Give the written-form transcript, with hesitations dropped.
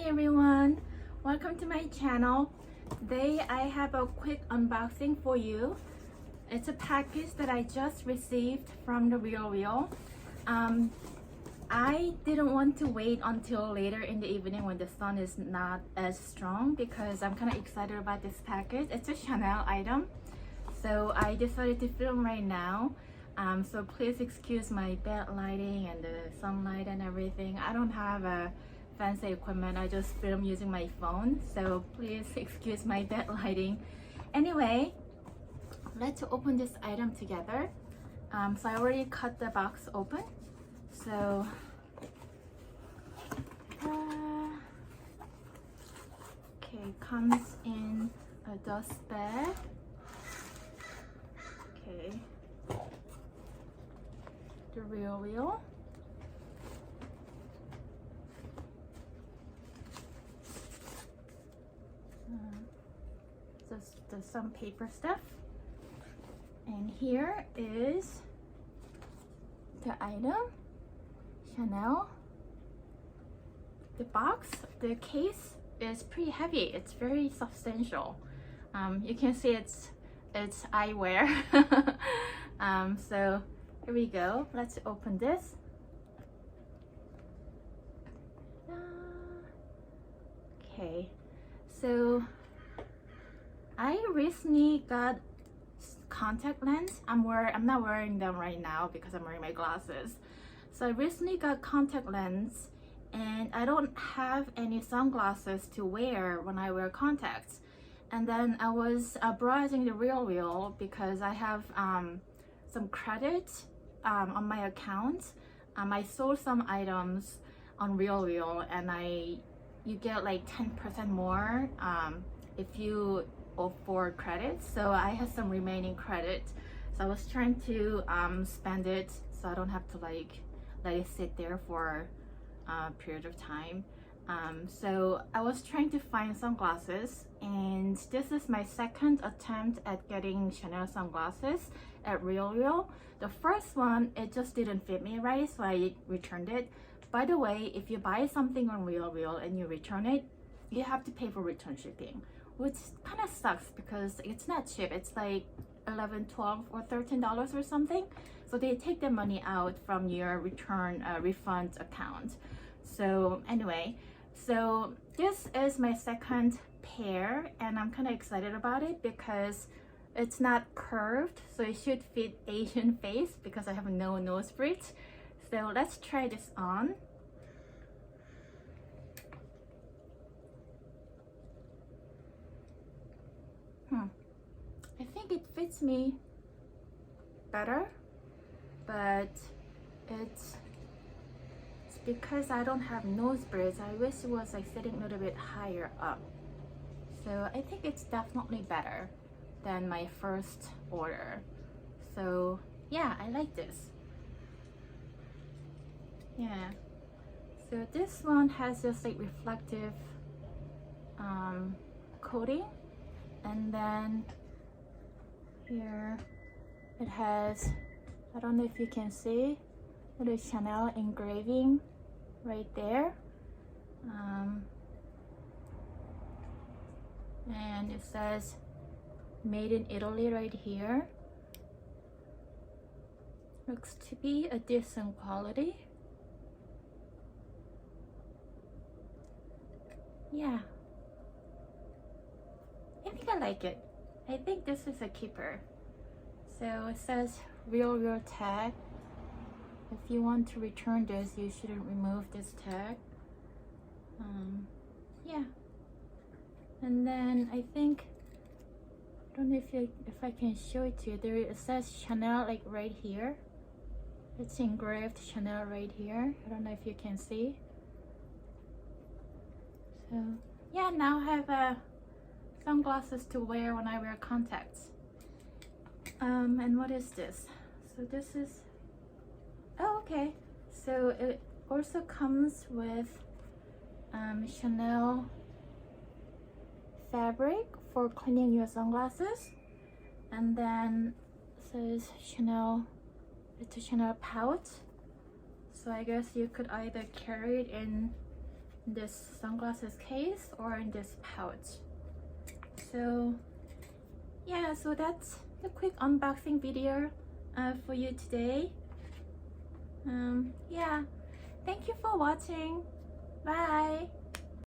everyone, welcome to my channel. Today I have a quick unboxing for you. It's a package that I just received from TheRealReal. I didn't want to wait until later in the evening when the sun is not as strong because I'm kind of excited about this package. It's a Chanel item, so I decided to film right now. So please excuse my bad lighting and the sunlight and everything. I don't have a fancy equipment. I just film using my phone, so please excuse my bad lighting. Anyway, let's open this item together. So I already cut the box open. So okay, comes in a dust bag. Okay, TheRealReal. There's some paper stuff, and here is the item, Chanel. The box, the case is pretty heavy. It's very substantial. You can see it's eyewear. So here we go. Let's open this. Okay, so I recently got contact lens. I'm not wearing them right now because I'm wearing my glasses. So I recently got contact lens, and I don't have any sunglasses to wear when I wear contacts. And then I was browsing TheRealReal because I have some credit on my account. I sold some items on TheRealReal, and you get like 10% more if you for credit. So I had some remaining credit, so I was trying to spend it so I don't have to like let it sit there for a period of time. So I was trying to find sunglasses, and this is my second attempt at getting Chanel sunglasses at TheRealReal. The first one, it just didn't fit me right, so I returned it. By the way, if you buy something on TheRealReal and you return it, you have to pay for return shipping, which kind of sucks because it's not cheap. It's like $11, $12 or $13 or something. So they take the money out from your refund account. So anyway, so this is my second pair, and I'm kind of excited about it because it's not curved, so it should fit Asian face because I have no nose bridge. So let's try this on. I think it fits me better, but it's because I don't have nose bridge. I wish it was like sitting a little bit higher up. So I think it's definitely better than my first order. So yeah, I like this. Yeah, so this one has this like reflective coating, and then here it has, I don't know if you can see, it is Chanel engraving right there, and it says made in Italy right here. Looks to be a decent quality. Yeah, I think I like it. I think this is a keeper. So it says TheRealReal tag. If you want to return this, you shouldn't remove this tag. Yeah, and then I think, I don't know if I can show it to you. There it says Chanel like right here. It's engraved Chanel right here. I don't know if you can see. So yeah, now I have sunglasses to wear when I wear contacts. And what is this? So this is, oh okay, so it also comes with Chanel fabric for cleaning your sunglasses, and then it says Chanel, it's a Chanel pouch. So I guess you could either carry it in this sunglasses case or in this pouch. So yeah, so that's the quick unboxing video for you today. Yeah, thank you for watching. Bye.